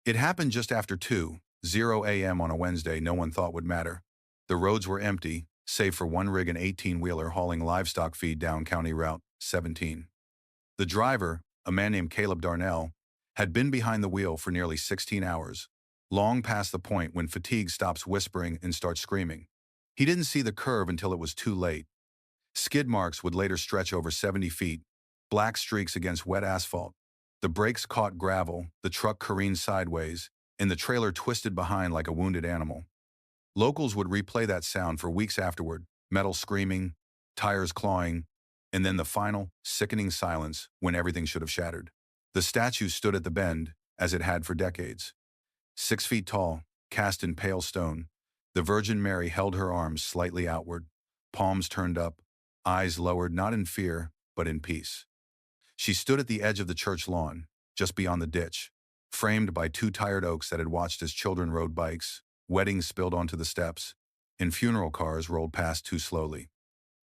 It happened just after 2:00 a.m. on a Wednesday no one thought would matter. The roads were empty, save for one rig and 18-wheeler hauling livestock feed down County Route 17. The driver, a man named Caleb Darnell, had been behind the wheel for nearly 16 hours, long past the point when fatigue stops whispering and starts screaming. He didn't see the curve until it was too late. Skid marks would later stretch over 70 feet, black streaks against wet asphalt. The brakes caught gravel, the truck careened sideways, and the trailer twisted behind like a wounded animal. Locals would replay that sound for weeks afterward, metal screaming, tires clawing, and then the final, sickening silence when everything should have shattered. The statue stood at the bend, as it had for decades. 6 feet tall, cast in pale stone, the Virgin Mary held her arms slightly outward, palms turned up, eyes lowered not in fear, but in peace. She stood at the edge of the church lawn, just beyond the ditch, framed by 2 tired oaks that had watched as children rode bikes, weddings spilled onto the steps, and funeral cars rolled past too slowly.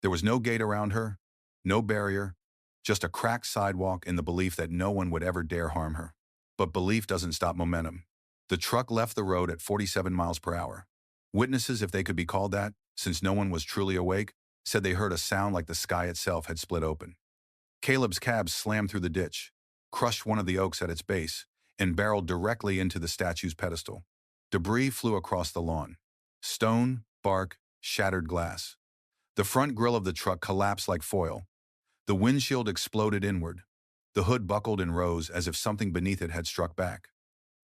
There was no gate around her, no barrier, just a cracked sidewalk in the belief that no one would ever dare harm her. But belief doesn't stop momentum. The truck left the road at 47 miles per hour. Witnesses, if they could be called that, since no one was truly awake, said they heard a sound like the sky itself had split open. Caleb's cab slammed through the ditch, crushed one of the oaks at its base, and barreled directly into the statue's pedestal. Debris flew across the lawn. Stone, bark, shattered glass. The front grille of the truck collapsed like foil. The windshield exploded inward. The hood buckled and rose as if something beneath it had struck back.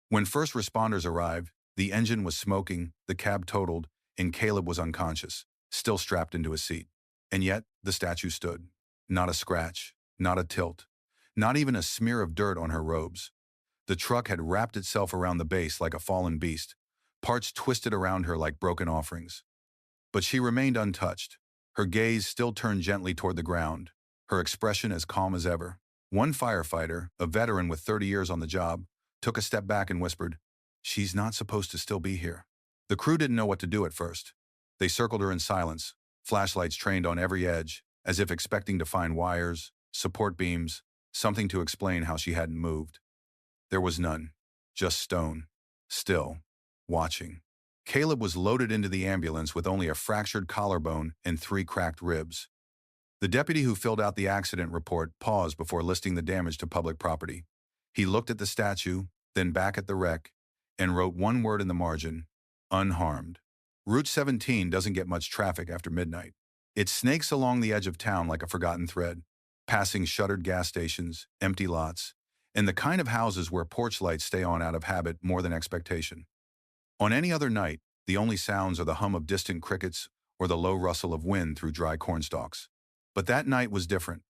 When first responders arrived, the engine was smoking, the cab totaled, and Caleb was unconscious, still strapped into his seat. And yet, the statue stood. Not a scratch, not a tilt, not even a smear of dirt on her robes. The truck had wrapped itself around the base like a fallen beast, parts twisted around her like broken offerings. But she remained untouched, her gaze still turned gently toward the ground, her expression as calm as ever. One firefighter, a veteran with 30 years on the job, took a step back and whispered, "She's not supposed to still be here." The crew didn't know what to do at first. They circled her in silence, flashlights trained on every edge, as if expecting to find wires, support beams, something to explain how she hadn't moved. There was none, just stone, still, watching. Caleb was loaded into the ambulance with only a fractured collarbone and 3 cracked ribs. The deputy who filled out the accident report paused before listing the damage to public property. He looked at the statue, then back at the wreck, and wrote one word in the margin: unharmed. Route 17 doesn't get much traffic after midnight. It snakes along the edge of town like a forgotten thread, passing shuttered gas stations, empty lots, and the kind of houses where porch lights stay on out of habit more than expectation. On any other night, the only sounds are the hum of distant crickets or the low rustle of wind through dry cornstalks. But that night was different.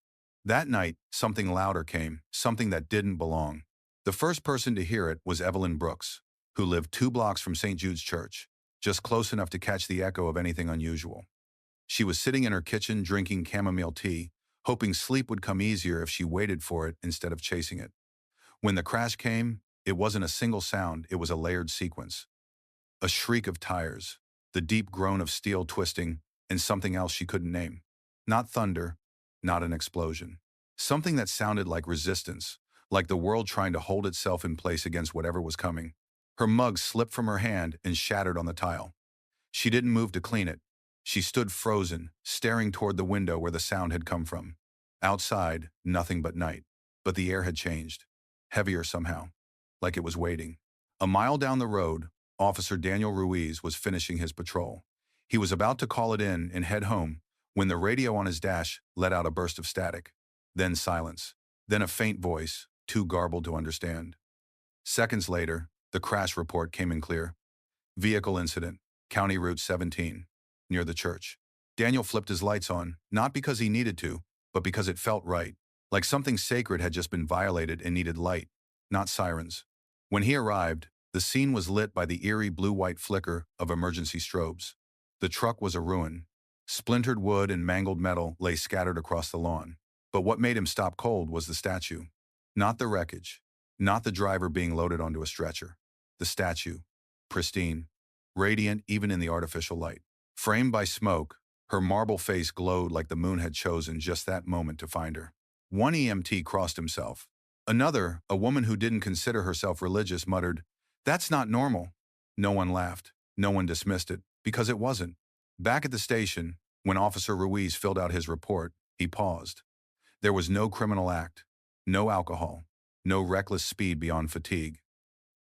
That night, something louder came, something that didn't belong. The first person to hear it was Evelyn Brooks, who lived 2 blocks from St. Jude's Church, just close enough to catch the echo of anything unusual. She was sitting in her kitchen drinking chamomile tea, hoping sleep would come easier if she waited for it instead of chasing it. When the crash came, it wasn't a single sound, it was a layered sequence. A shriek of tires, the deep groan of steel twisting, and something else she couldn't name. Not thunder, not an explosion. Something that sounded like resistance, like the world trying to hold itself in place against whatever was coming. Her mug slipped from her hand and shattered on the tile. She didn't move to clean it. She stood frozen, staring toward the window where the sound had come from. Outside, nothing but night. But the air had changed. Heavier somehow, like it was waiting. A mile down the road, Officer Daniel Ruiz was finishing his patrol. He was about to call it in and head home when the radio on his dash let out a burst of static. Then silence. Then a faint voice, too garbled to understand. Seconds later, the crash report came in clear. Vehicle incident, County Route 17, near the church. Daniel flipped his lights on, not because he needed to, but because it felt right, like something sacred had just been violated and needed light, not sirens. When he arrived, the scene was lit by the eerie blue-white flicker of emergency strobes. The truck was a ruin. Splintered wood and mangled metal lay scattered across the lawn. But what made him stop cold was the statue. Not the wreckage, not the driver being loaded onto a stretcher. The statue, pristine, radiant even in the artificial light. Framed by smoke, her marble face glowed like the moon had chosen just that moment to find her. One EMT crossed himself. Another, a woman who didn't consider herself religious, muttered, That's not normal. No one laughed. No one dismissed it, because it wasn't. Back at the station, when Officer Ruiz filled out his report, he paused. There was no criminal act, no alcohol, no reckless speed beyond fatigue.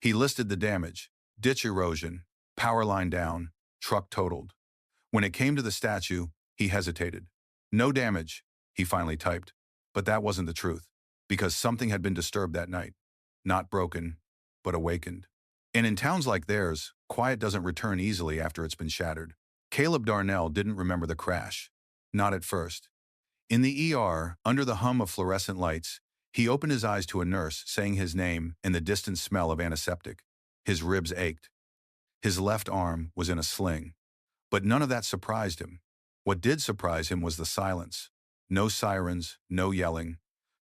He listed the damage: ditch erosion, power line down, truck totaled. When it came to the statue, he hesitated. No damage, he finally typed. But that wasn't the truth, because something had been disturbed that night. Not broken, but awakened. And in towns like theirs, quiet doesn't return easily after it's been shattered. Caleb Darnell didn't remember the crash. Not at first. In the ER, under the hum of fluorescent lights, he opened his eyes to a nurse saying his name and the distant smell of antiseptic. His ribs ached. His left arm was in a sling. But none of that surprised him. What did surprise him was the silence. No sirens, no yelling.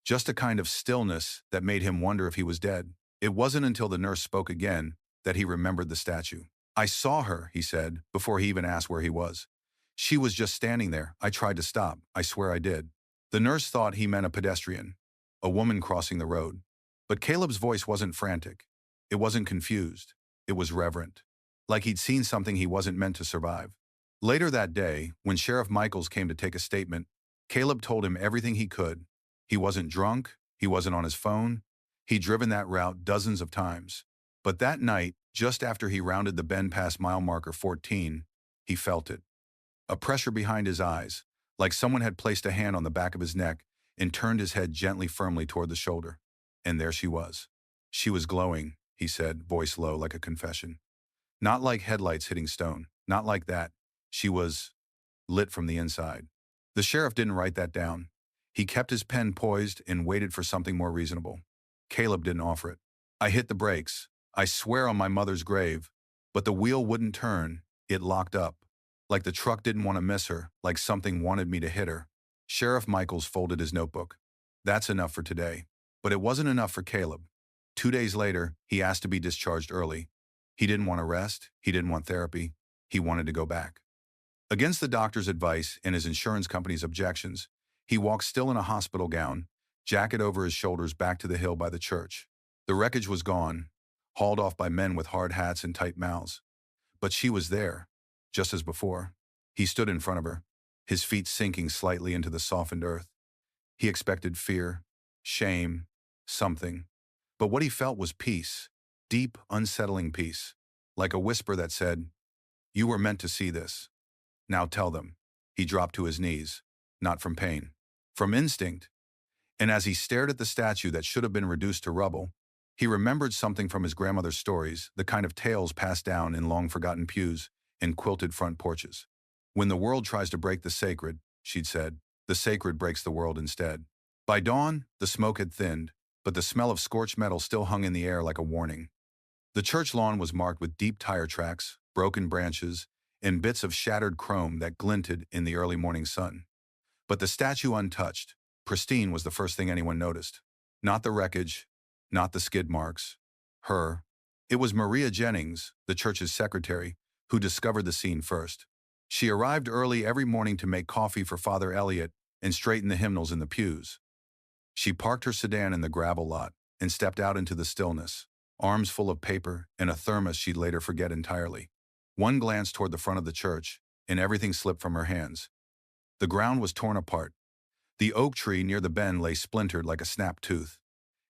Just a kind of stillness that made him wonder if he was dead. It wasn't until the nurse spoke again that he remembered the statue. "I saw her," he said, before he even asked where he was. "She was just standing there. I tried to stop. I swear I did." The nurse thought he meant a pedestrian, a woman crossing the road. But Caleb's voice wasn't frantic. It wasn't confused. It was reverent. Like he'd seen something he wasn't meant to survive. Later that day, when Sheriff Michaels came to take a statement, Caleb told him everything he could. He wasn't drunk. He wasn't on his phone. He'd driven that route dozens of times. But that night, just after he rounded the bend past mile marker 14, he felt it. A pressure behind his eyes, like someone had placed a hand on the back of his neck and turned his head gently firmly toward the shoulder. And there she was. She was glowing, he said, voice low like a confession. Not like headlights hitting stone. Not like that. She was lit from the inside. The sheriff didn't write that down. He kept his pen poised and waited for something more reasonable. Caleb didn't offer it. "I hit the brakes. I swear on my mother's grave. But the wheel wouldn't turn. It locked up. Like the truck didn't want to miss her, like something wanted me to hit her." Sheriff Michaels folded his notebook. That's enough for today. But it wasn't enough for Caleb. 2 days later, he asked to be discharged early. He didn't want to rest. He didn't want therapy. He wanted to go back. Against the doctor's advice and his insurance company's objections, he walked still in a hospital gown, jacket over his shoulders back to the hill by the church. The wreckage was gone, hauled off by men with hard hats and tight mouths. But she was there, just as before. He stood in front of her, his feet sinking slightly into the softened earth. He expected fear, shame, something. But what he felt was peace, deep, unsettling peace, like a whisper that said, "You were meant to see this. Now tell them." He dropped to his knees, not from pain, from instinct. And as he stared at the statue that should have been reduced to rubble, he remembered something from his grandmother's stories, the kind of tales passed down in long-forgotten pews and quilted front porches. "When the world tries to break the sacred," she'd said, "the sacred breaks the world instead." By dawn, the smoke had thinned, but the smell of scorched metal still hung in the air like a warning. The church lawn was marked with deep tire tracks, broken branches, and bits of shattered chrome that glinted in the early morning sun. But the statue untouched, pristine, was the first thing anyone noticed. Not the wreckage, not the skid marks. Her. It was Maria Jennings, the church's secretary, who discovered the scene first. She arrived early every morning to make coffee for Father Elliot and straighten the hymnals in the pews. She parked her sedan in the gravel lot and stepped out into the stillness, arms full of paper and a thermos she'd later forget entirely. One glance toward the front of the church, and everything slipped from her hands. The ground was torn apart. The oak tree near the bend lay splintered like a snapped tooth.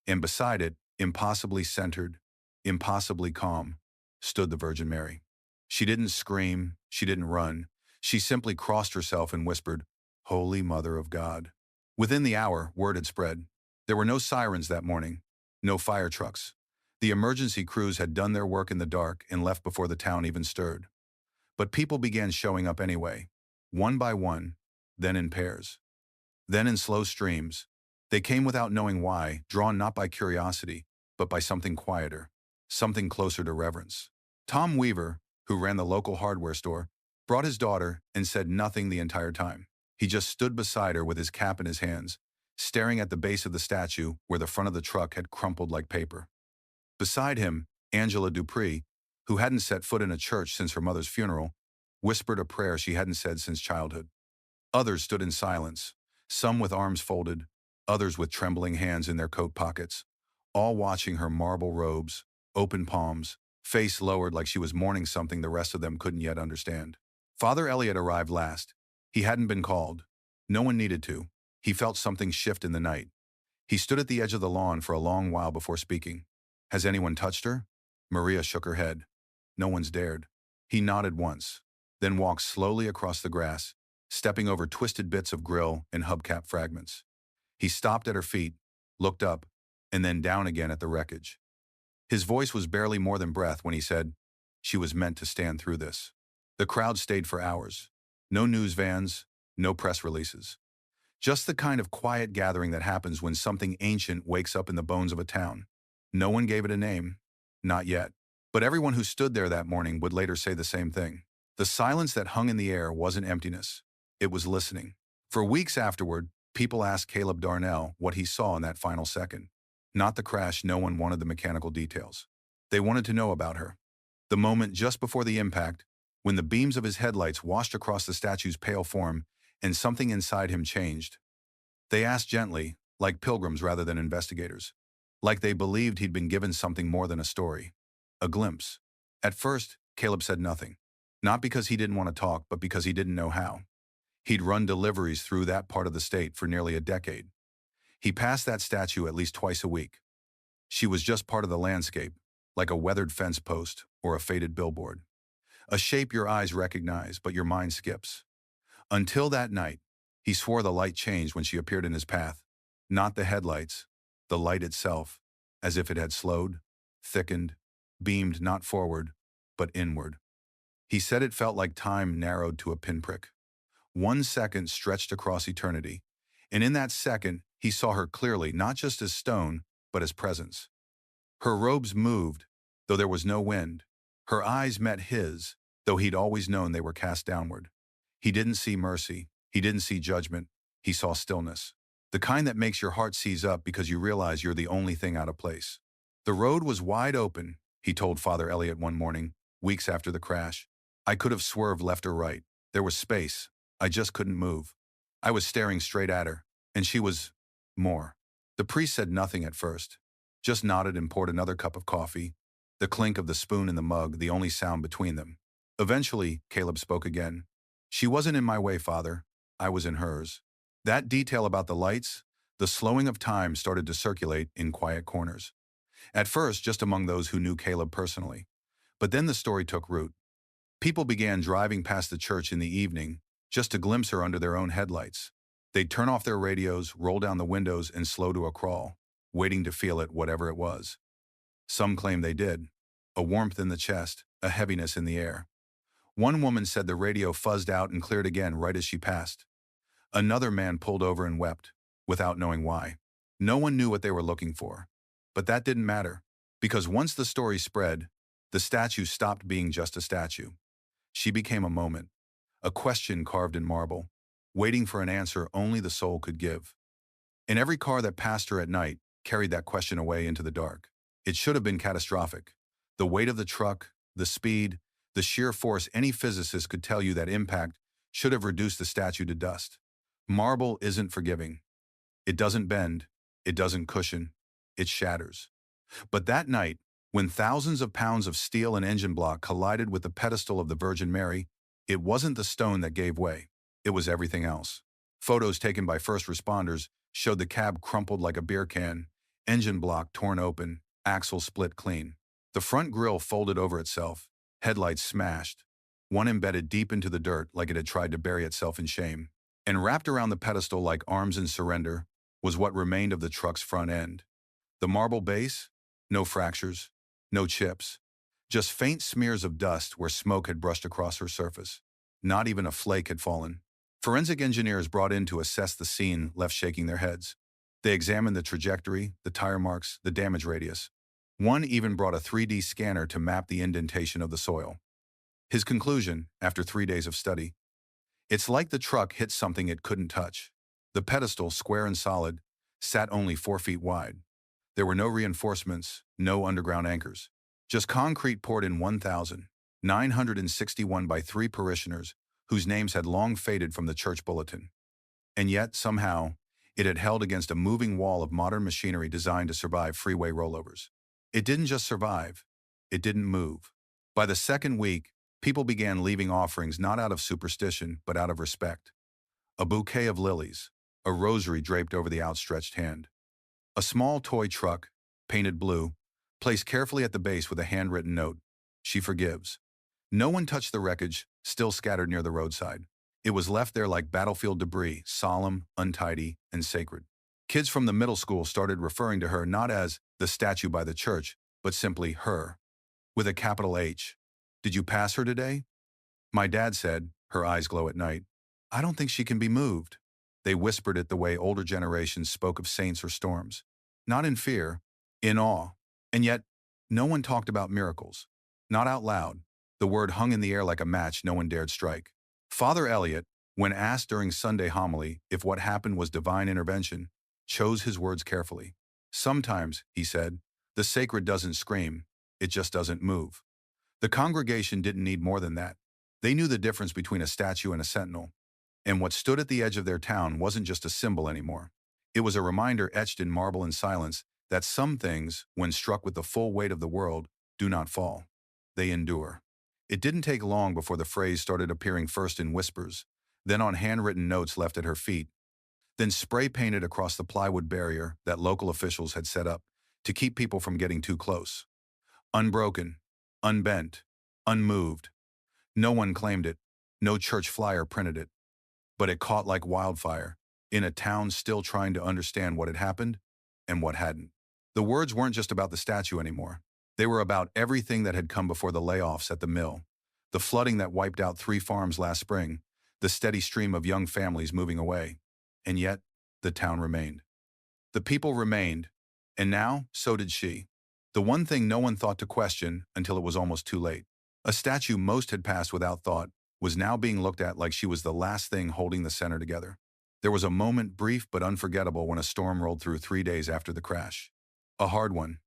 And beside it, impossibly centered, impossibly calm, stood the Virgin Mary. She didn't scream, she didn't run. She simply crossed herself and whispered, "Holy Mother of God." Within the hour, word had spread. There were no sirens that morning, no fire trucks. The emergency crews had done their work in the dark and left before the town even stirred. But people began showing up anyway, one by one, then in pairs. Then in slow streams. They came without knowing why, drawn not by curiosity, but by something quieter, something closer to reverence. Tom Weaver, who ran the local hardware store, brought his daughter and said nothing the entire time. He just stood beside her with his cap in his hands, staring at the base of the statue where the front of the truck had crumpled like paper. Beside him, Angela Dupree, who hadn't set foot in a church since her mother's funeral, whispered a prayer she hadn't said since childhood. Others stood in silence, some with arms folded, others with trembling hands in their coat pockets, all watching her marble robes, open palms, face lowered like she was mourning something the rest of them couldn't yet understand. Father Elliot arrived last. He hadn't been called. No one needed to. He felt something shift in the night. He stood at the edge of the lawn for a long while before speaking. Has anyone touched her? Maria shook her head. No one's dared. He nodded once, then walked slowly across the grass, stepping over twisted bits of grill and hubcap fragments. He stopped at her feet, looked up, and then down again at the wreckage. His voice was barely more than breath when he said, she was meant to stand through this. The crowd stayed for hours. No news vans, no press releases. Just the kind of quiet gathering that happens when something ancient wakes up in the bones of a town. No one gave it a name. Not yet. But everyone who stood there that morning would later say the same thing. The silence that hung in the air wasn't emptiness. It was listening. For weeks afterward, people asked Caleb Darnell what he saw in that final second. Not the crash, no one wanted the mechanical details. They wanted to know about her. The moment just before the impact, when the beams of his headlights washed across the statue's pale form and something inside him changed. They asked gently, like pilgrims rather than investigators. Like they believed he'd been given something more than a story. A glimpse. At first, Caleb said nothing. Not because he didn't want to talk, but because he didn't know how. He'd run deliveries through that part of the state for nearly a decade. He passed that statue at least twice a week. She was just part of the landscape, like a weathered fence post or a faded billboard. A shape your eyes recognize, but your mind skips. Until that night, he swore the light changed when she appeared in his path. Not the headlights, the light itself, as if it had slowed, thickened, beamed not forward, but inward. He said it felt like time narrowed to a pinprick. 1 second stretched across eternity, and in that second, he saw her clearly, not just as stone, but as presence. Her robes moved, though there was no wind. Her eyes met his, though he'd always known they were cast downward. He didn't see mercy. He didn't see judgment. He saw stillness. The kind that makes your heart seize up because you realize you're the only thing out of place. The road was wide open, he told Father Elliot one morning, weeks after the crash. I could have swerved left or right. There was space. I just couldn't move. I was staring straight at her, and she was more. The priest said nothing at first, just nodded and poured another cup of coffee, the clink of the spoon in the mug the only sound between them. Eventually, Caleb spoke again. She wasn't in my way, Father. I was in hers. That detail about the lights, the slowing of time started to circulate in quiet corners. At first, just among those who knew Caleb personally. But then the story took root. People began driving past the church in the evening just to glimpse her under their own headlights. They'd turn off their radios, roll down the windows, and slow to a crawl, waiting to feel it, whatever it was. Some claimed they did. A warmth in the chest, a heaviness in the air. One woman said the radio fuzzed out and cleared again right as she passed. Another man pulled over and wept, without knowing why. No one knew what they were looking for. But that didn't matter, because once the story spread, the statue stopped being just a statue. She became a moment, a question carved in marble, waiting for an answer only the soul could give. And every car that passed her at night carried that question away into the dark. It should have been catastrophic. The weight of the truck, the speed, the sheer force. Any physicist could tell you that impact should have reduced the statue to dust. Marble isn't forgiving. It doesn't bend. It doesn't cushion. It shatters. But that night, when thousands of pounds of steel and engine block collided with the pedestal of the Virgin Mary, it wasn't the stone that gave way. It was everything else. Photos taken by first responders showed the cab crumpled like a beer can, engine block torn open, axle split clean. The front grille folded over itself, headlights smashed, one embedded deep into the dirt like it had tried to bury itself in shame. And wrapped around the pedestal like arms in surrender was what remained of the truck's front end. The marble base? No fractures, no chips, just faint smears of dust where smoke had brushed across her surface. Not even a flake had fallen. Forensic engineers brought in to assess the scene left shaking their heads. They examined the trajectory, the tire marks, the damage radius. One even brought a 3D scanner to map the indentation of the soil. His conclusion, after 3 days of study: it's like the truck hit something it couldn't touch. The pedestal, square and solid, sat only 4 feet wide. There were no reinforcements, no underground anchors. Just concrete poured in 1,961 by 3 parishioners whose names had long faded from the church bulletin. And yet, somehow, it had held against a moving wall of modern machinery designed to survive freeway rollovers. It didn't just survive, it didn't move. By the second week, people began leaving offerings not out of superstition, but out of respect. A bouquet of lilies, a rosary draped over the outstretched hand. A small toy truck, painted blue, placed carefully at the base with a handwritten note, "She forgives." No one touched the wreckage, still scattered near the roadside. It was left there like battlefield debris, solemn, untidy, and sacred. Kids from the middle school started referring to her not as the statue by the church, but simply her, with a capital H. "Did you pass her today?" My dad said, her eyes glow at night, "I don't think she can be moved." They whispered it the way older generations spoke of saints or storms. Not in fear, in awe. And yet, no one talked about miracles. Not out loud. The word hung in the air like a match no one dared strike. Father Eliot, when asked during Sunday homily if what happened was divine intervention, chose his words carefully. "Sometimes," he said, "the sacred doesn't scream, it just doesn't move." The congregation didn't need more than that. They knew the difference between a statue and a sentinel. And what stood at the edge of their town wasn't just a symbol anymore. It was a reminder etched in marble and silence that some things, when struck with the full weight of the world, do not fall. They endure. It didn't take long before the phrase started appearing first in whispers, then on handwritten notes left at her feet, then spray-painted across the plywood barrier that local officials had set up to keep people from getting too close. Unbroken, unbent, unmoved. No one claimed it. No church flyer printed it. But it caught like wildfire, in a town still trying to understand what had happened and what hadn't. The words weren't just about the statue anymore. They were about everything that had come before the layoffs at the mill, the flooding that wiped out 3 farms last spring, the steady stream of young families moving away. And yet, the town remained. The people remained, and now, so did she. The one thing no one thought to question until it was almost too late. A statue most had passed without thought was now being looked at like she was the last thing holding the center together. There was a moment, brief but unforgettable, when a storm rolled through 3 days after the crash. A hard one.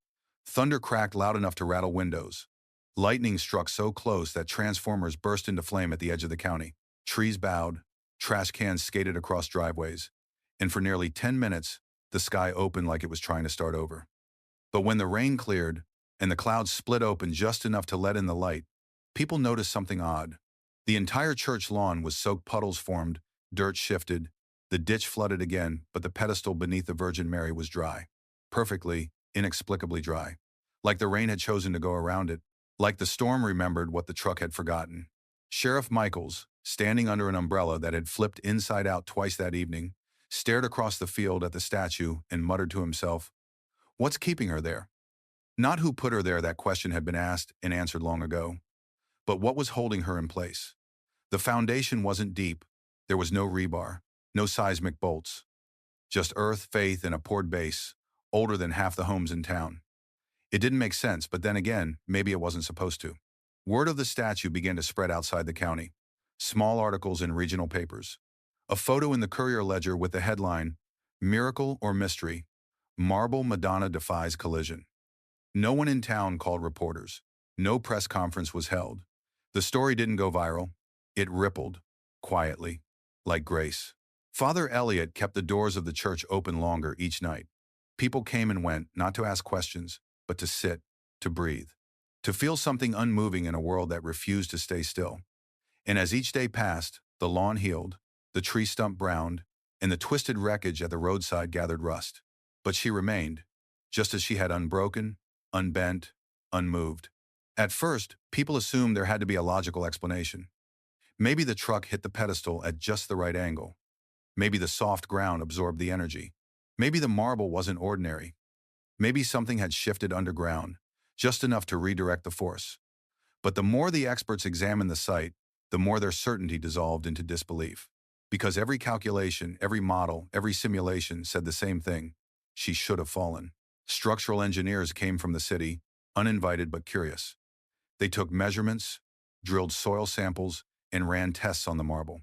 Thunder cracked loud enough to rattle windows. Lightning struck so close that transformers burst into flame at the edge of the county. Trees bowed, trash cans skated across driveways, and for nearly 10 minutes, the sky opened like it was trying to start over. But when the rain cleared and the clouds split open just enough to let in the light, people noticed something odd. The entire church lawn was soaked, puddles formed, dirt shifted, the ditch flooded again, but the pedestal beneath the Virgin Mary was dry. Perfectly, inexplicably dry. Like the rain had chosen to go around it, like the storm remembered what the truck had forgotten. Sheriff Michaels, standing under an umbrella that had flipped inside out twice that evening, stared across the field at the statue and muttered to himself, "What's keeping her there?" Not who put her there, that question had been asked and answered long ago, but what was holding her in place. The foundation wasn't deep. There was no rebar, no seismic bolts. Just earth, faith, and a poured base, older than half the homes in town. It didn't make sense, but then again, maybe it wasn't supposed to. Word of the statue began to spread outside the county. Small articles in regional papers. A photo in the Courier-Ledger with the headline, "Miracle or Mystery? Marble Madonna defies collision." No one in town called reporters. No press conference was held. The story didn't go viral. It rippled, quietly, like grace. Father Eliot kept the doors of the church open longer each night. People came and went, not to ask questions, but to sit, to breathe, to feel something unmoving in a world that refused to stay still. And as each day passed, the lawn healed, the tree stump browned, and the twisted wreckage at the roadside gathered rust. But she remained, just as she had, unbroken, unbent, unmoved. At first, people assumed there had to be a logical explanation. Maybe the truck hit the pedestal at just the right angle. Maybe the soft ground absorbed the energy. Maybe the marble wasn't ordinary. Maybe something had shifted underground, just enough to redirect the force. But the more the experts examined the site, the more their certainty dissolved into disbelief. Because every calculation, every model, every simulation said the same thing: she should have fallen. Structural engineers came from the city, uninvited but curious. They took measurements, drilled soil samples, and ran tests on the marble.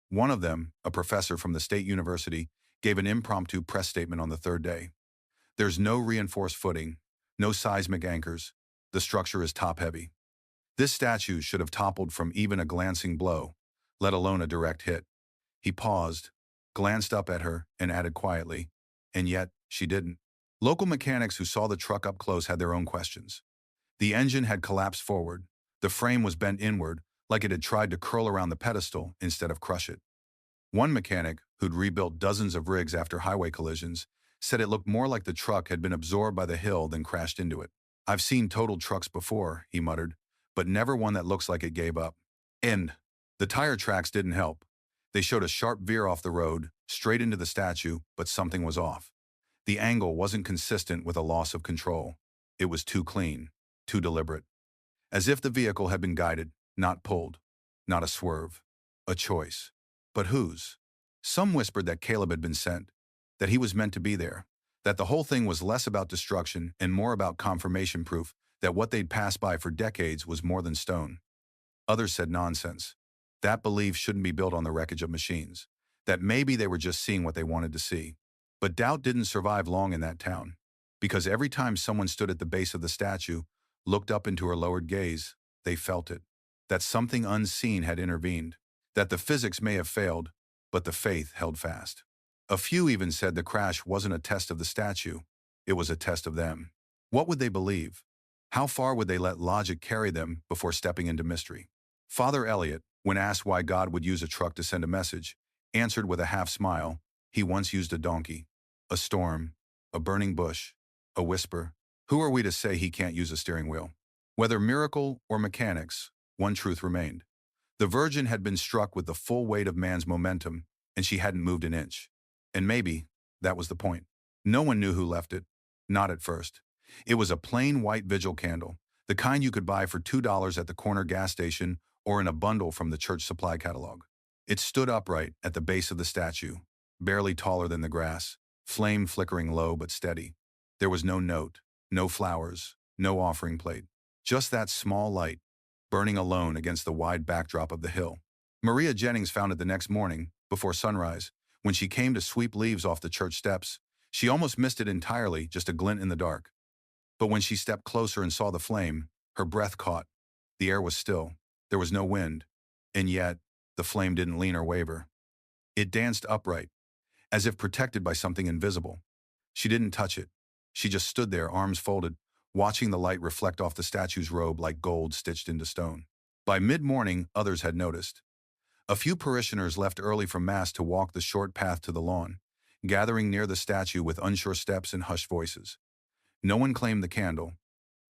One of them, a professor from the state university, gave an impromptu press statement on the 3rd day. "There's no reinforced footing, no seismic anchors. The structure is top-heavy. This statue should have toppled from even a glancing blow, let alone a direct hit." He paused, glanced up at her, and added quietly, "And yet, she didn't." Local mechanics who saw the truck up close had their own questions. The engine had collapsed forward. The frame was bent inward, like it had tried to curl around the pedestal instead of crush it. One mechanic, who'd rebuilt dozens of rigs after highway collisions, said it looked more like the truck had been absorbed by the hill than crashed into it. "I've seen totaled trucks before," he muttered, "but never one that looks like it gave up." And the tire tracks didn't help. They showed a sharp veer off the road, straight into the statue, but something was off. The angle wasn't consistent with a loss of control. It was too clean, too deliberate. As if the vehicle had been guided, not pulled. Not a swerve. A choice. But whose? Some whispered that Caleb had been sent, that he was meant to be there, that the whole thing was less about destruction and more about confirmation proof that what they'd passed by for decades was more than stone. Others said nonsense. That belief shouldn't be built on the wreckage of machines. That maybe they were just seeing what they wanted to see. But doubt didn't survive long in that town. Because every time someone stood at the base of the statue, looked up into her lowered gaze, they felt it. That something unseen had intervened. That the physics may have failed, but the faith held fast. A few even said the crash wasn't a test of the statue. It was a test of them. What would they believe? How far would they let logic carry them before stepping into mystery? Father Elliot, when asked why God would use a truck to send a message, answered with a half smile, he once used a donkey, a storm, a burning bush, a whisper. Who are we to say he can't use a steering wheel? Whether miracle or mechanics, one truth remained. The Virgin had been struck with the full weight of man's momentum, and she hadn't moved an inch. And maybe that was the point. No one knew who left it. Not at first. It was a plain white vigil candle, the kind you could buy for $2 at the corner gas station or in a bundle from the church supply catalog. It stood upright at the base of the statue, barely taller than the grass, flame flickering low but steady. There was no note, no flowers, no offering plate. Just that small light, burning alone against the wide backdrop of the hill. Maria Jennings found it the next morning, before sunrise. When she came to sweep leaves off the church steps, she almost missed it entirely, just a glint in the dark. But when she stepped closer and saw the flame, her breath caught. The air was still. There was no wind. And yet, the flame didn't lean or waver. It danced upright, as if protected by something invisible. She didn't touch it. She just stood there, arms folded, watching the light reflect off the statue's robe like gold stitched into stone. By mid-morning, others had noticed. A few parishioners left early from Mass to walk the short path to the lawn, gathering near the statue with unsure steps and hushed voices. No one claimed the candle.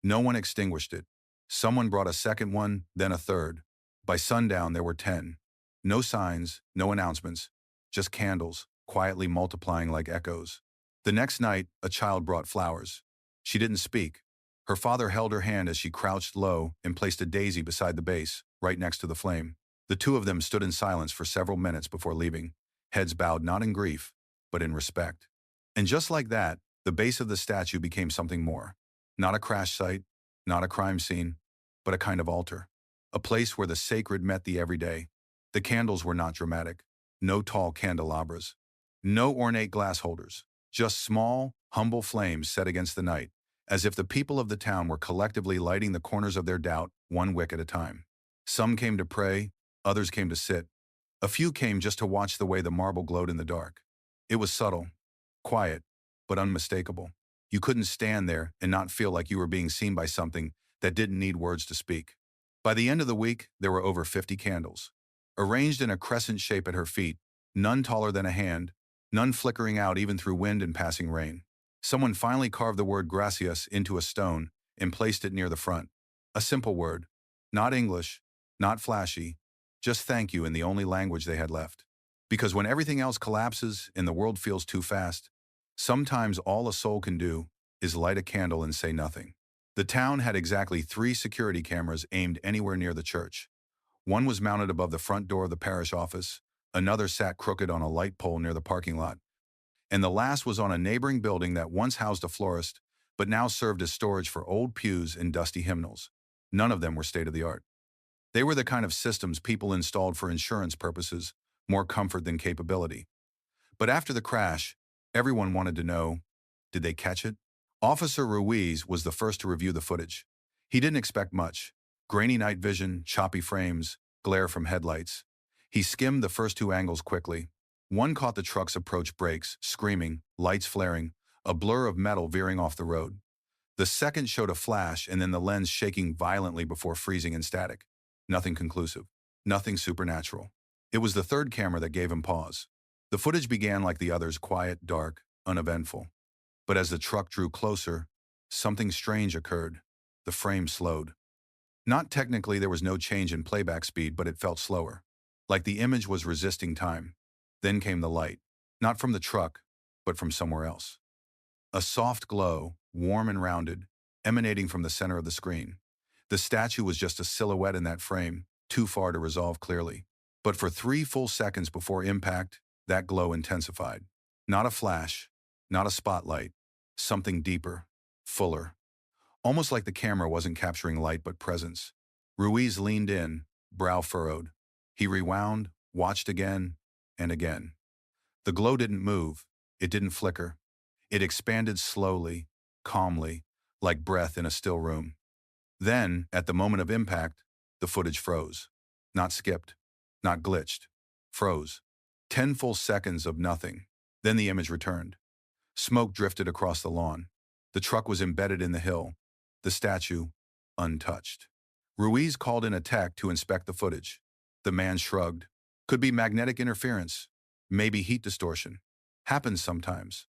No one extinguished it. Someone brought a second one, then a third. By sundown, there were 10. No signs, no announcements, just candles, quietly multiplying like echoes. The next night, a child brought flowers. She didn't speak. Her father held her hand as she crouched low and placed a daisy beside the base, right next to the flame. The two of them stood in silence for several minutes before leaving, heads bowed not in grief, but in respect. And just like that, the base of the statue became something more. Not a crash site, not a crime scene, but a kind of altar. A place where the sacred met the everyday. The candles were not dramatic. No tall candelabras. No ornate glass holders. Just small, humble flames set against the night, as if the people of the town were collectively lighting the corners of their doubt, one wick at a time. Some came to pray, others came to sit. A few came just to watch the way the marble glowed in the dark. It was subtle, quiet, but unmistakable. You couldn't stand there and not feel like you were being seen by something that didn't need words to speak. By the end of the week, there were over 50 candles, arranged in a crescent shape at her feet, none taller than a hand, none flickering out even through wind and passing rain. Someone finally carved the word gracias into a stone and placed it near the front. A simple word, not English, not flashy, just thank you in the only language they had left. Because when everything else collapses and the world feels too fast, sometimes all a soul can do is light a candle and say nothing. The town had exactly 3 security cameras aimed anywhere near the church. One was mounted above the front door of the parish office, another sat crooked on a light pole near the parking lot, and the last was on a neighboring building that once housed a florist, but now served as storage for old pews and dusty hymnals. None of them were state-of-the-art. They were the kind of systems people installed for insurance purposes, more comfort than capability. But after the crash, everyone wanted to know, did they catch it? Officer Ruiz was the first to review the footage. He didn't expect much. Grainy night vision, choppy frames, glare from headlights. He skimmed the first 2 angles quickly. One caught the truck's approach brakes, screaming, lights flaring, a blur of metal veering off the road. The second showed a flash and then the lens shaking violently before freezing in static. Nothing conclusive. Nothing supernatural. It was the third camera that gave him pause. The footage began like the others, quiet, dark, uneventful. But as the truck drew closer, something strange occurred. The frame slowed. Not technically, there was no change in playback speed, but it felt slower. Like the image was resisting time. Then came the light. Not from the truck, but from somewhere else. A soft glow, warm and rounded, emanating from the center of the screen. The statue was just a silhouette in that frame, too far to resolve clearly. But for 3 full seconds before impact, that glow intensified. Not a flash, not a spotlight, something deeper, fuller. Almost like the camera wasn't capturing light but presence. Ruiz leaned in, brow furrowed. He rewound, watched again, and again. The glow didn't move, it didn't flicker. It expanded slowly, calmly, like breath in a still room. Then, at the moment of impact, the footage froze. Not skipped, not glitched. Froze. 10 full seconds of nothing. Then the image returned. Smoke drifted across the lawn. The truck was embedded in the hill. The statue, untouched. Ruiz called in a tech to inspect the footage. The man shrugged. Could be magnetic interference. Maybe heat distortion. Happens sometimes.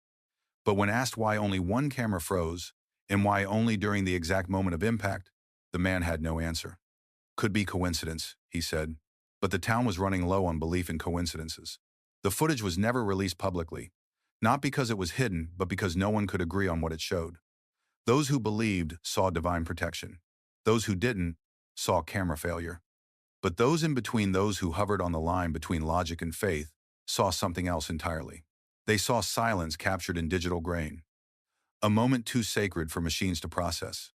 But when asked why only one camera froze, and why only during the exact moment of impact, the man had no answer. Could be coincidence, he said. But the town was running low on belief in coincidences. The footage was never released publicly. Not because it was hidden, but because no one could agree on what it showed. Those who believed saw divine protection. Those who didn't saw camera failure. But those in between, those who hovered on the line between logic and faith, saw something else entirely. They saw silence captured in digital grain. A moment too sacred for machines to process.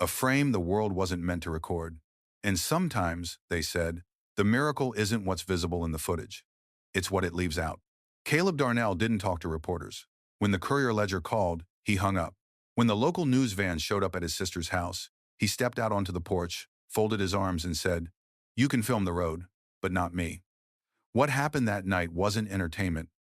A frame the world wasn't meant to record. And sometimes, they said, the miracle isn't what's visible in the footage. It's what it leaves out. Caleb Darnell didn't talk to reporters. When the Courier-Ledger called, he hung up. When the local news van showed up at his sister's house, he stepped out onto the porch, folded his arms and said, "You can film the road, but not me." What happened that night wasn't entertainment.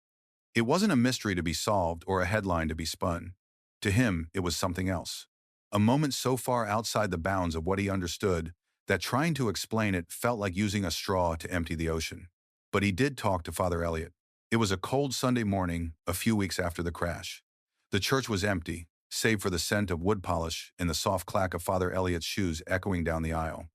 It wasn't a mystery to be solved or a headline to be spun. To him, it was something else. A moment so far outside the bounds of what he understood that trying to explain it felt like using a straw to empty the ocean. But he did talk to Father Elliott. It was a cold Sunday morning, a few weeks after the crash. The church was empty, save for the scent of wood polish and the soft clack of Father Elliott's shoes echoing down the aisle.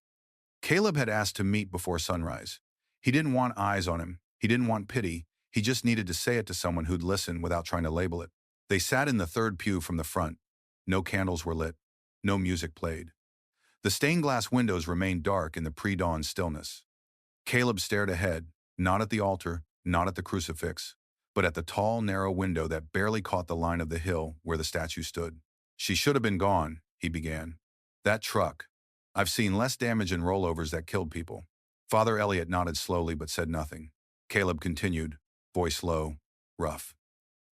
Caleb had asked to meet before sunrise. He didn't want eyes on him. He didn't want pity. He just needed to say it to someone who'd listen without trying to label it. They sat in the third pew from the front. No candles were lit. No music played. The stained glass windows remained dark in the pre-dawn stillness. Caleb stared ahead, not at the altar, not at the crucifix, but at the tall, narrow window that barely caught the line of the hill where the statue stood. "She should have been gone," he began. "That truck. I've seen less damage in rollovers that killed people." Father Elliott nodded slowly but said nothing. Caleb continued, voice low, rough.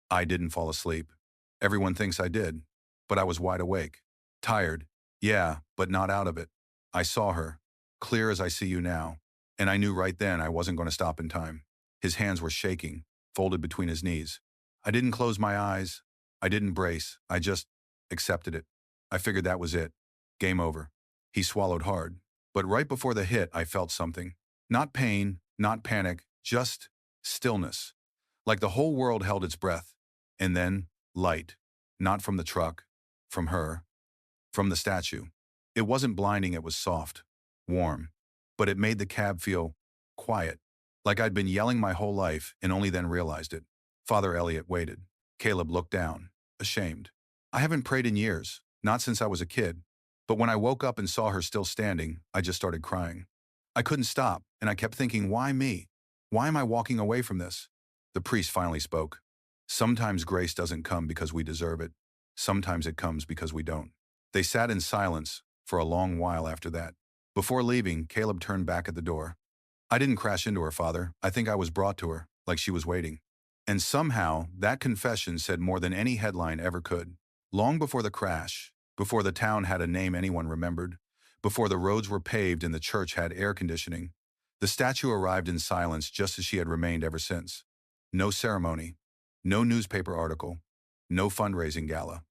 "I didn't fall asleep. Everyone thinks I did, but I was wide awake. Tired, yeah, but not out of it. I saw her, clear as I see you now, and I knew right then I wasn't going to stop in time." His hands were shaking, folded between his knees. "I didn't close my eyes. I didn't brace. I just accepted it. I figured that was it. Game over." He swallowed hard. But right before the hit, I felt something. Not pain, not panic, just stillness. Like the whole world held its breath. And then, light. Not from the truck. From her. From the statue. It wasn't blinding, it was soft. Warm. But it made the cab feel quiet. Like I'd been yelling my whole life and only then realized it. Father Elliott waited. Caleb looked down, ashamed. "I haven't prayed in years, not since I was a kid. But when I woke up and saw her still standing, I just started crying. I couldn't stop, and I kept thinking, why me? Why am I walking away from this?" The priest finally spoke. "Sometimes grace doesn't come because we deserve it. Sometimes it comes because we don't." They sat in silence for a long while after that. Before leaving, Caleb turned back at the door. "I didn't crash into her, Father. I think I was brought to her, like she was waiting." And somehow, that confession said more than any headline ever could. Long before the crash, before the town had a name anyone remembered, before the roads were paved and the church had air conditioning, the statue arrived in silence just as she had remained ever since. No ceremony, no newspaper article, no fundraising gala.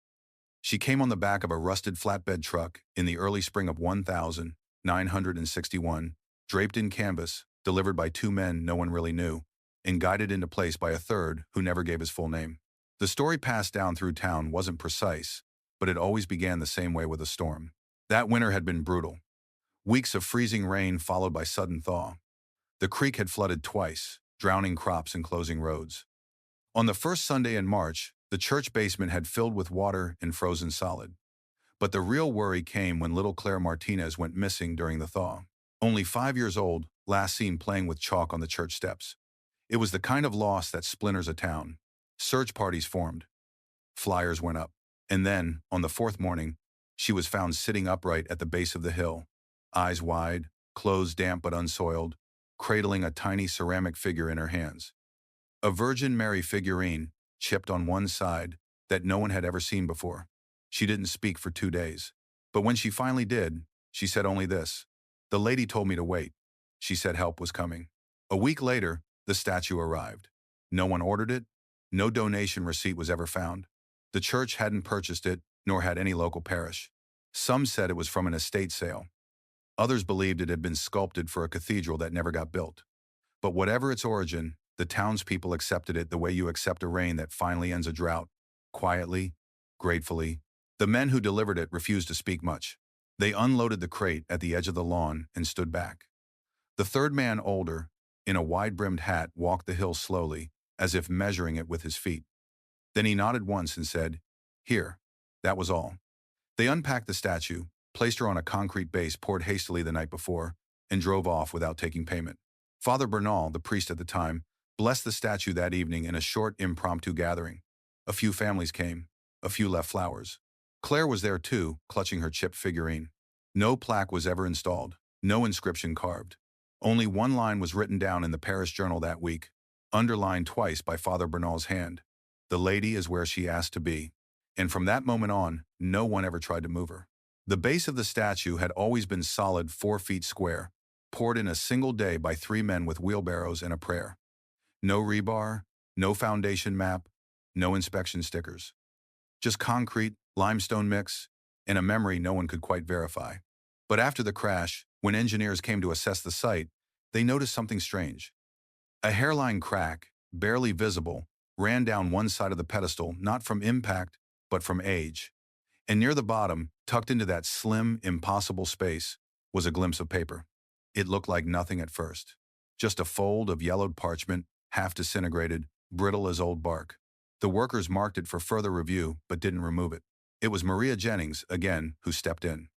She came on the back of a rusted flatbed truck in the early spring of 1961, draped in canvas, delivered by two men no one really knew, and guided into place by a third who never gave his full name. The story passed down through town wasn't precise, but it always began the same way with a storm. That winter had been brutal. Weeks of freezing rain followed by sudden thaw. The creek had flooded twice, drowning crops and closing roads. On the first Sunday in March, the church basement had filled with water and frozen solid. But the real worry came when little Claire Martinez went missing during the thaw. Only 5 years old, last seen playing with chalk on the church steps. It was the kind of loss that splinters a town. Search parties formed. Flyers went up. And then, on the fourth morning, she was found sitting upright at the base of the hill, eyes wide, clothes damp but unsoiled, cradling a tiny ceramic figure in her hands. A Virgin Mary figurine, chipped on one side, that no one had ever seen before. She didn't speak for 2 days. But when she finally did, she said only this. "The lady told me to wait. She said help was coming." A week later, the statue arrived. No one ordered it. No donation receipt was ever found. The church hadn't purchased it, nor had any local parish. Some said it was from an estate sale. Others believed it had been sculpted for a cathedral that never got built. But whatever its origin, the townspeople accepted it the way you accept a rain that finally ends a drought. Quietly, gratefully. The men who delivered it refused to speak much. They unloaded the crate at the edge of the lawn and stood back. The third man, older, in a wide-brimmed hat, walked the hill slowly, as if measuring it with his feet. Then he nodded once and said, "Here." That was all. They unpacked the statue, placed her on a concrete base poured hastily the night before, and drove off without taking payment. Father Bernal, the priest at the time, blessed the statue that evening in a short impromptu gathering. A few families came. A few left flowers. Claire was there too, clutching her chipped figurine. No plaque was ever installed. No inscription carved. Only one line was written down in the parish journal that week, underlined twice by Father Bernal's hand. "The lady is where she asked to be." And from that moment on, no one ever tried to move her. The base of the statue had always been solid 4 feet square, poured in a single day by 3 men with wheelbarrows and a prayer. No rebar, no foundation map, no inspection stickers. Just concrete, limestone mix, and a memory no one could quite verify. But after the crash, when engineers came to assess the site, they noticed something strange. A hairline crack, barely visible, ran down one side of the pedestal, not from impact, but from age. And near the bottom, tucked into that slim, impossible space, was a glimpse of paper. It looked like nothing at first. Just a fold of yellowed parchment, half disintegrated, brittle as old bark. The workers marked it for further review, but didn't remove it. It was Maria Jennings, again, who stepped in.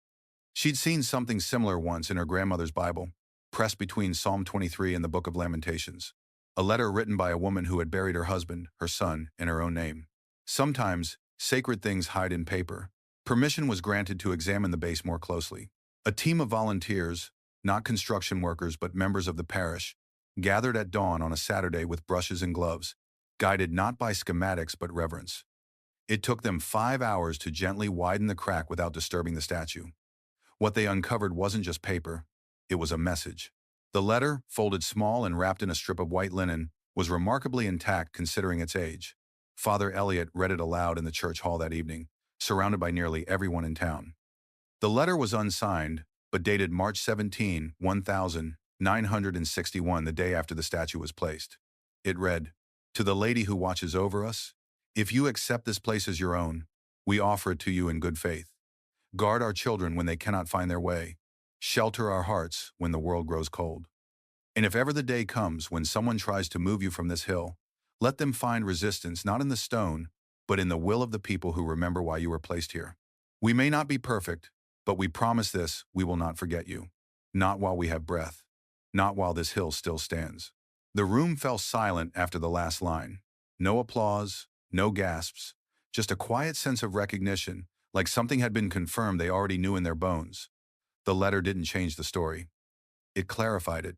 She'd seen something similar once in her grandmother's Bible, pressed between Psalm 23 and the Book of Lamentations. A letter written by a woman who had buried her husband, her son, and her own name. Sometimes, sacred things hide in paper. Permission was granted to examine the base more closely. A team of volunteers, not construction workers but members of the parish, gathered at dawn on a Saturday with brushes and gloves, guided not by schematics but reverence. It took them 5 hours to gently widen the crack without disturbing the statue. What they uncovered wasn't just paper, it was a message. The letter, folded small and wrapped in a strip of white linen, was remarkably intact considering its age. Father Elliot read it aloud in the church hall that evening, surrounded by nearly everyone in town. The letter was unsigned, but dated March 17, 1961, the day after the statue was placed. It read, "To the lady who watches over us, if you accept this place as your own, we offer it to you in good faith. Guard our children when they cannot find their way. Shelter our hearts when the world grows cold. And if ever the day comes when someone tries to move you from this hill, let them find resistance not in the stone, but in the will of the people who remember why you were placed here. We may not be perfect, but we promise this, we will not forget you. Not while we have breath. Not while this hill still stands." The room fell silent after the last line. No applause, no gasps, just a quiet sense of recognition, like something had been confirmed they already knew in their bones. The letter didn't change the story. It clarified it.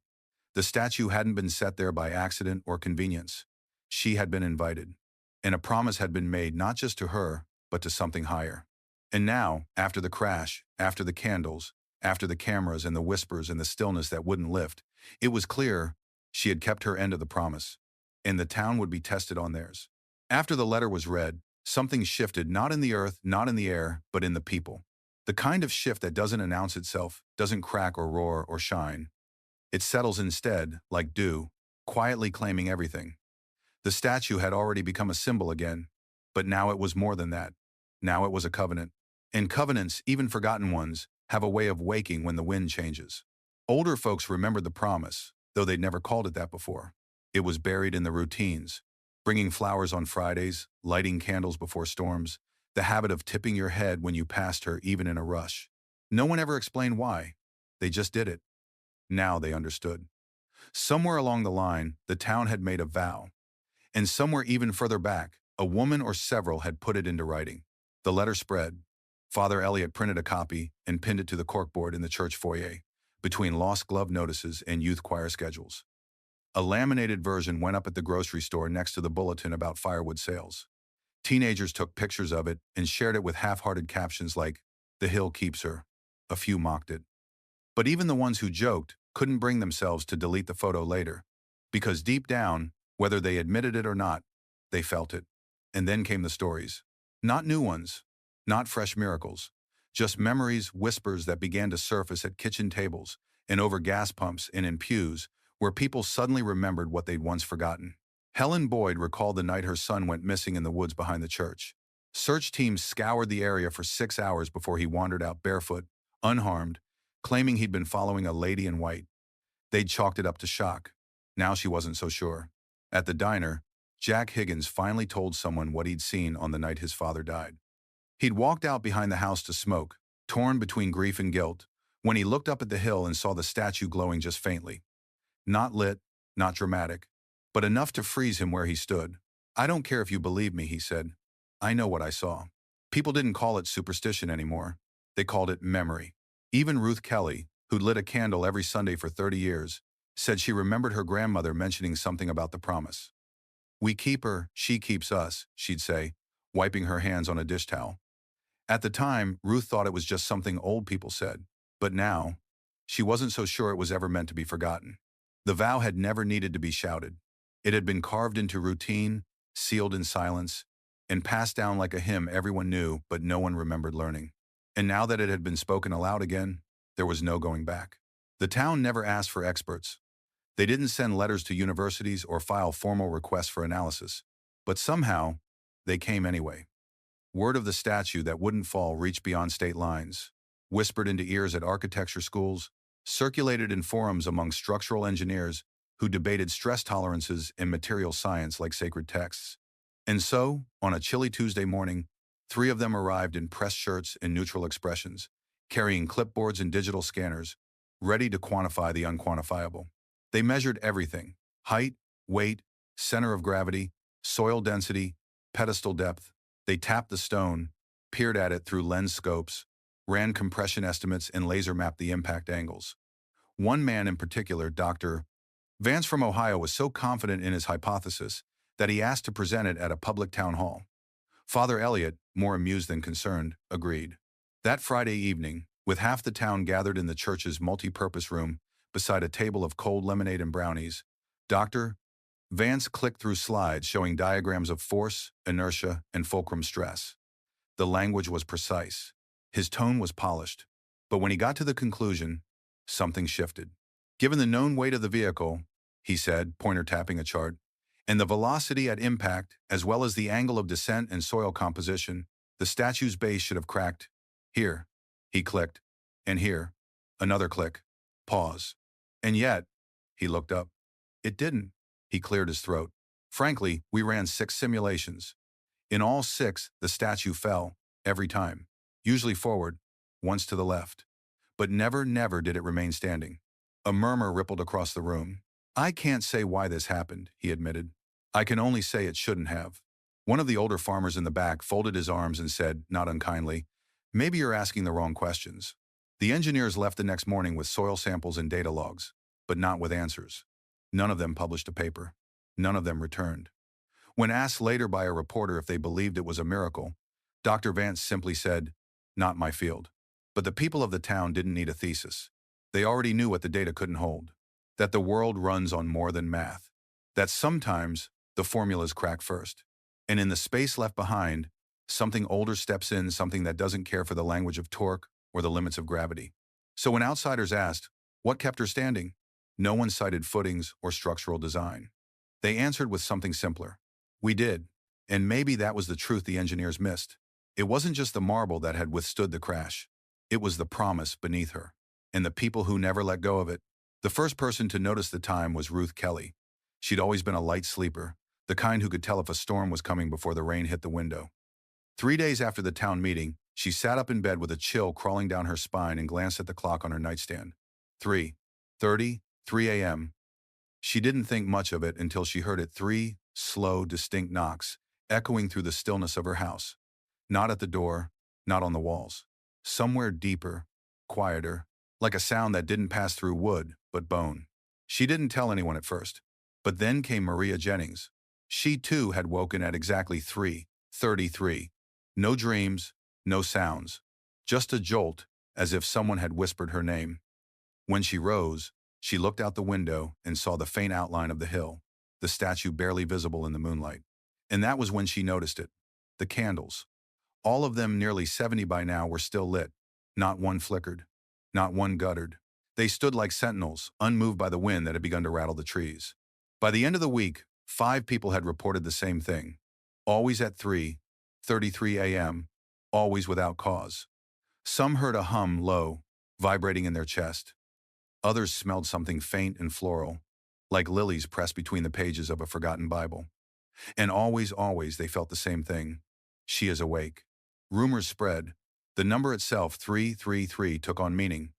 The statue hadn't been set there by accident or convenience. She had been invited. And a promise had been made not just to her, but to something higher. And now, after the crash, after the candles, after the cameras and the whispers and the stillness that wouldn't lift, it was clear she had kept her end of the promise, and the town would be tested on theirs. After the letter was read, Something shifted, not in the earth, not in the air, but in the people. The kind of shift that doesn't announce itself, doesn't crack or roar or shine. It settles instead, like dew, quietly claiming everything. The statue had already become a symbol again, but now it was more than that. Now it was a covenant. And covenants, even forgotten ones, have a way of waking when the wind changes. Older folks remembered the promise, though they'd never called it that before. It was buried in the routines. Bringing flowers on Fridays, lighting candles before storms, the habit of tipping your head when you passed her even in a rush. No one ever explained why. They just did it. Now they understood. Somewhere along the line, the town had made a vow. And somewhere even further back, a woman or several had put it into writing. The letter spread. Father Elliot printed a copy and pinned it to the corkboard in the church foyer, between lost glove notices and youth choir schedules. A laminated version went up at the grocery store next to the bulletin about firewood sales. Teenagers took pictures of it and shared it with half-hearted captions like, "The hill keeps her." A few mocked it. But even the ones who joked couldn't bring themselves to delete the photo later, because deep down, whether they admitted it or not, they felt it. And then came the stories. Not new ones, not fresh miracles, just memories, whispers that began to surface at kitchen tables and over gas pumps and in pews, where people suddenly remembered what they'd once forgotten. Helen Boyd recalled the night her son went missing in the woods behind the church. Search teams scoured the area for 6 hours before he wandered out barefoot, unharmed, claiming he'd been following a lady in white. They'd chalked it up to shock. Now she wasn't so sure. At the diner, Jack Higgins finally told someone what he'd seen on the night his father died. He'd walked out behind the house to smoke, torn between grief and guilt, when he looked up at the hill and saw the statue glowing just faintly. Not lit, not dramatic, but enough to freeze him where he stood. "I don't care if you believe me," he said. "I know what I saw." People didn't call it superstition anymore. They called it memory. Even Ruth Kelly, who'd lit a candle every Sunday for 30 years, said she remembered her grandmother mentioning something about the promise. "We keep her, she keeps us," she'd say, wiping her hands on a dish towel. At the time, Ruth thought it was just something old people said. But now, she wasn't so sure it was ever meant to be forgotten. The vow had never needed to be shouted. It had been carved into routine, sealed in silence, and passed down like a hymn everyone knew but no one remembered learning. And now that it had been spoken aloud again, there was no going back. The town never asked for experts. They didn't send letters to universities or file formal requests for analysis. But somehow, they came anyway. Word of the statue that wouldn't fall reached beyond state lines, whispered into ears at architecture schools, circulated in forums among structural engineers who debated stress tolerances in material science like sacred texts. And so, on a chilly Tuesday morning, 3 of them arrived in pressed shirts and neutral expressions, carrying clipboards and digital scanners, ready to quantify the unquantifiable. They measured everything: height, weight, center of gravity, soil density, pedestal depth. They tapped the stone, peered at it through lens scopes, ran compression estimates, and laser mapped the impact angles. One man in particular, Dr. Vance from Ohio, was so confident in his hypothesis that he asked to present it at a public town hall. Father Elliot, more amused than concerned, agreed. That Friday evening, with half the town gathered in the church's multi-purpose room beside a table of cold lemonade and brownies, Dr. Vance clicked through slides showing diagrams of force, inertia, and fulcrum stress. The language was precise. His tone was polished. But when he got to the conclusion, something shifted. "Given the known weight of the vehicle," he said, pointer tapping a chart, "and the velocity at impact, as well as the angle of descent and soil composition, the statue's base should have cracked. Here." He clicked. "And here." Another click. Pause. "And yet," he looked up. "It didn't." He cleared his throat. "Frankly, we ran 6 simulations. In all 6, the statue fell, every time. Usually forward, once to the left. But never did it remain standing." A murmur rippled across the room. "I can't say why this happened," he admitted. "I can only say it shouldn't have." One of the older farmers in the back folded his arms and said, not unkindly, "Maybe you're asking the wrong questions." The engineers left the next morning with soil samples and data logs, but not with answers. None of them published a paper. None of them returned. When asked later by a reporter if they believed it was a miracle, Dr. Vance simply said, "Not my field." But the people of the town didn't need a thesis. They already knew what the data couldn't hold. That the world runs on more than math. That sometimes the formulas crack first. And in the space left behind, something older steps in, something that doesn't care for the language of torque or the limits of gravity. So when outsiders asked, what kept her standing? No one cited footings or structural design. They answered with something simpler. We did. And maybe that was the truth the engineers missed. It wasn't just the marble that had withstood the crash. It was the promise beneath her, and the people who never let go of it. The first person to notice the time was Ruth Kelly. She'd always been a light sleeper, the kind who could tell if a storm was coming before the rain hit the window. 3 days after the town meeting, she sat up in bed with a chill crawling down her spine and glanced at the clock on her nightstand. 3:30, 3 a.m. She didn't think much of it until she heard it, three slow, distinct knocks, echoing through the stillness of her house. Not at the door, not on the walls. Somewhere deeper, quieter, like a sound that didn't pass through wood, but bone. She didn't tell anyone at first. But then came Maria Jennings. She too had woken at exactly 3:33. No dreams, no sounds. Just a jolt, as if someone had whispered her name. When she rose, she looked out the window and saw the faint outline of the hill, the statue barely visible in the moonlight. And that was when she noticed it. The candles. All of them, nearly 70 by now, were still lit. Not one flickered. Not one guttered. They stood like sentinels, unmoved by the wind that had begun to rattle the trees. By the end of the week, 5 people had reported the same thing. Always at 3:33 a.m., always without cause. Some heard a hum low, vibrating in their chest. Others smelled something faint and floral, like lilies pressed between the pages of a forgotten Bible. And always they felt the same thing. She is awake. Rumors spread. The number itself, 333, took on meaning.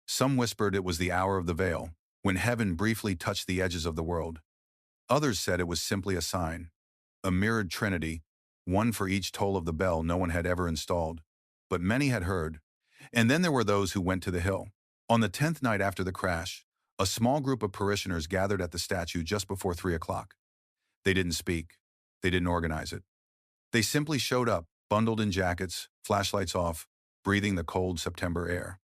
Some whispered it was the hour of the veil, when heaven briefly touched the edges of the world. Others said it was simply a sign, a mirrored trinity, one for each toll of the bell no one had ever installed. But many had heard. And then there were those who went to the hill. On the 10th night after the crash, a small group of parishioners gathered at the statue just before 3 o'clock. They didn't speak. They didn't organize it. They simply showed up, bundled in jackets, flashlights off, breathing the cold September air.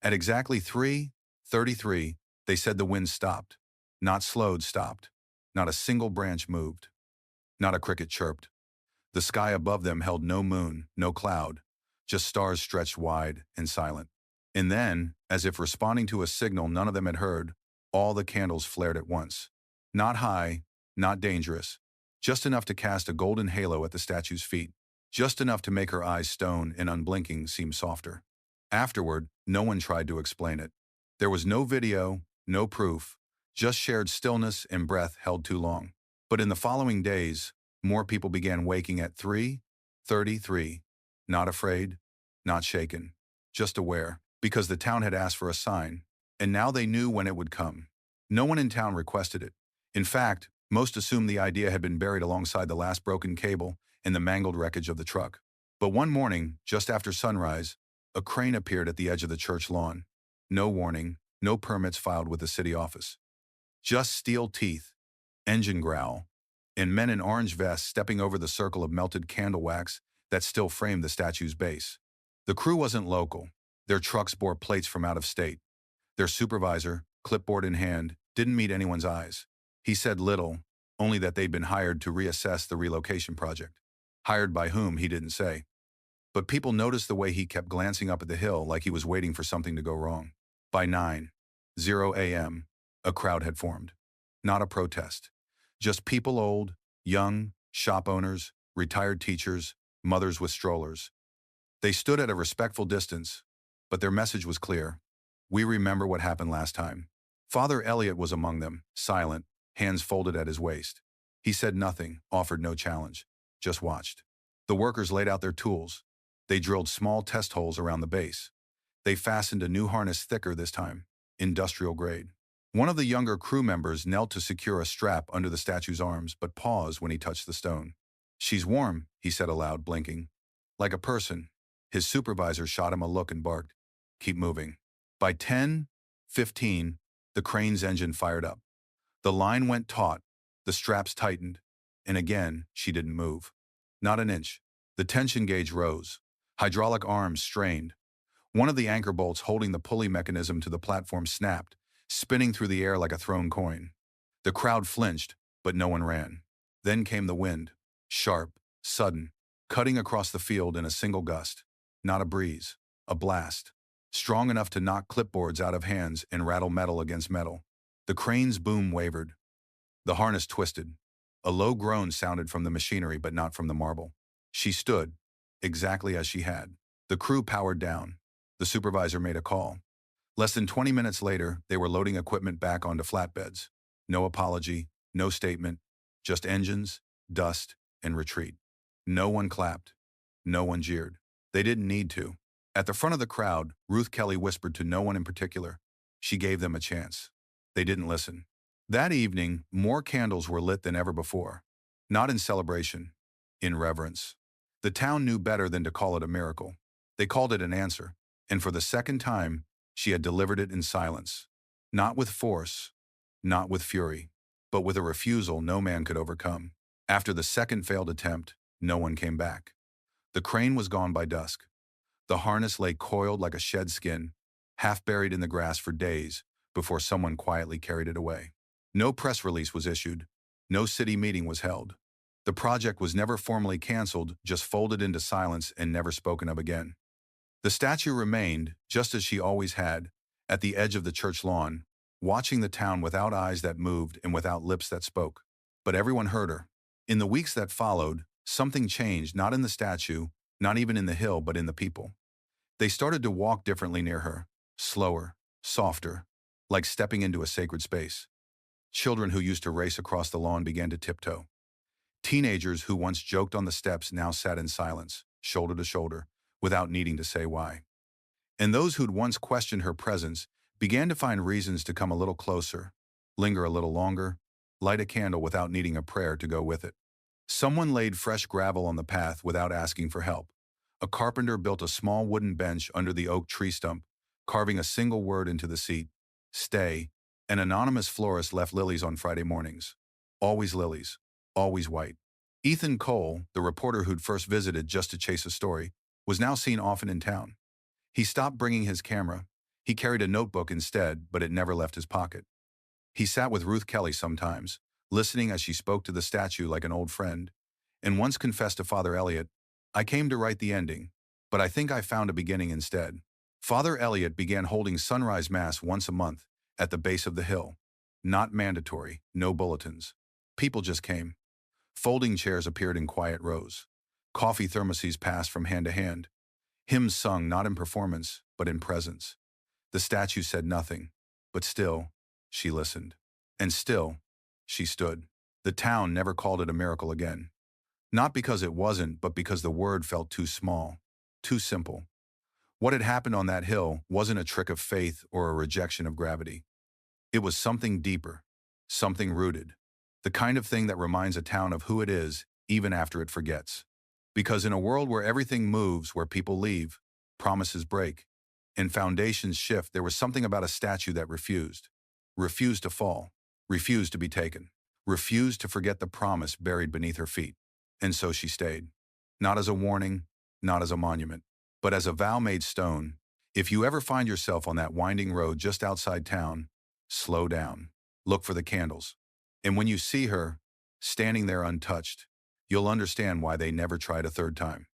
At exactly 3:33, they said the wind stopped. Not slowed, stopped. Not a single branch moved. Not a cricket chirped. The sky above them held no moon, no cloud, just stars stretched wide and silent. And then, as if responding to a signal none of them had heard, all the candles flared at once. Not high, not dangerous, just enough to cast a golden halo at the statue's feet, just enough to make her eyes, stone and unblinking, seem softer. Afterward, no one tried to explain it. There was no video, no proof, just shared stillness and breath held too long. But in the following days, more people began waking at 3:33, not afraid, not shaken, just aware, because the town had asked for a sign, and now they knew when it would come. No one in town requested it. In fact, most assumed the idea had been buried alongside the last broken cable and the mangled wreckage of the truck. But one morning, just after sunrise, a crane appeared at the edge of the church lawn. No warning, no permits filed with the city office. Just steel teeth, engine growl, and men in orange vests stepping over the circle of melted candle wax that still framed the statue's base. The crew wasn't local. Their trucks bore plates from out of state. Their supervisor, clipboard in hand, didn't meet anyone's eyes. He said little, only that they'd been hired to reassess the relocation project. Hired by whom, he didn't say. But people noticed the way he kept glancing up at the hill like he was waiting for something to go wrong. By 9:00 a.m., a crowd had formed. Not a protest. Just people, old, young, shop owners, retired teachers, mothers with strollers. They stood at a respectful distance, but their message was clear. We remember what happened last time. Father Elliot was among them, silent, hands folded at his waist. He said nothing, offered no challenge, just watched. The workers laid out their tools. They drilled small test holes around the base. They fastened a new harness, thicker this time, industrial grade. One of the younger crew members knelt to secure a strap under the statue's arms, but paused when he touched the stone. She's warm, he said aloud, blinking. Like a person. His supervisor shot him a look and barked. Keep moving. By 10:15, the crane's engine fired up. The line went taut, the straps tightened, and again, she didn't move. Not an inch. The tension gauge rose. Hydraulic arms strained. One of the anchor bolts holding the pulley mechanism to the platform snapped, spinning through the air like a thrown coin. The crowd flinched, but no one ran. Then came the wind. Sharp, sudden, cutting across the field in a single gust. Not a breeze, a blast. Strong enough to knock clipboards out of hands and rattle metal against metal. The crane's boom wavered. The harness twisted. A low groan sounded from the machinery but not from the marble. She stood, exactly as she had. The crew powered down. The supervisor made a call. Less than 20 minutes later, they were loading equipment back onto flatbeds. No apology, no statement, just engines, dust, and retreat. No one clapped. No one jeered. They didn't need to. At the front of the crowd, Ruth Kelly whispered to no one in particular. She gave them a chance. They didn't listen. That evening, more candles were lit than ever before. Not in celebration, in reverence. The town knew better than to call it a miracle. They called it an answer, and for the second time, she had delivered it in silence. Not with force, not with fury, but with a refusal no man could overcome. After the second failed attempt, no one came back. The crane was gone by dusk. The harness lay coiled like a shed skin, half buried in the grass for days before someone quietly carried it away. No press release was issued. No city meeting was held. The project was never formally canceled, just folded into silence and never spoken of again. The statue remained, just as she always had, at the edge of the church lawn, watching the town without eyes that moved and without lips that spoke. But everyone heard her. In the weeks that followed, something changed, not in the statue, not even in the hill, but in the people. They started to walk differently near her, slower, softer, like stepping into a sacred space. Children who used to race across the lawn began to tiptoe. Teenagers who once joked on the steps now sat in silence, shoulder to shoulder, without needing to say why. And those who'd once questioned her presence began to find reasons to come a little closer, linger a little longer, light a candle without needing a prayer to go with it. Someone laid fresh gravel on the path without asking for help. A carpenter built a small wooden bench under the oak tree stump, carving a single word into the seat, stay. An anonymous florist left lilies on Friday mornings. Always lilies, always white. Ethan Cole, the reporter who'd first visited just to chase a story, was now seen often in town. He stopped bringing his camera. He carried a notebook instead, but it never left his pocket. He sat with Ruth Kelly sometimes, listening as she spoke to the statue like an old friend, and once confessed to Father Elliot, "I came to write the ending, but I think I found a beginning instead." Father Elliot began holding sunrise mass once a month at the base of the hill. Not mandatory, no bulletins. People just came. Folding chairs appeared in quiet rows. Coffee thermoses passed from hand to hand. Hymns sung not in performance, but in presence. The statue said nothing, but still, she listened. And still, she stood. The town never called it a miracle again. Not because it wasn't, but because the word felt too small, too simple. What had happened on that hill wasn't a trick of faith or a rejection of gravity. It was something deeper, something rooted, the kind of thing that reminds a town of who it is even after it forgets. Because in a world where everything moves, where people leave, promises break, and foundations shift, there was something about a statue that refused to fall, refused to be taken, refused to forget the promise buried beneath her feet. And so she stayed. Not as a warning, not as a monument, but as a vow made stone. If you ever find yourself on that winding road just outside town, slow down. Look for the candles. And when you see her, standing there untouched, you'll understand why they never tried a third time.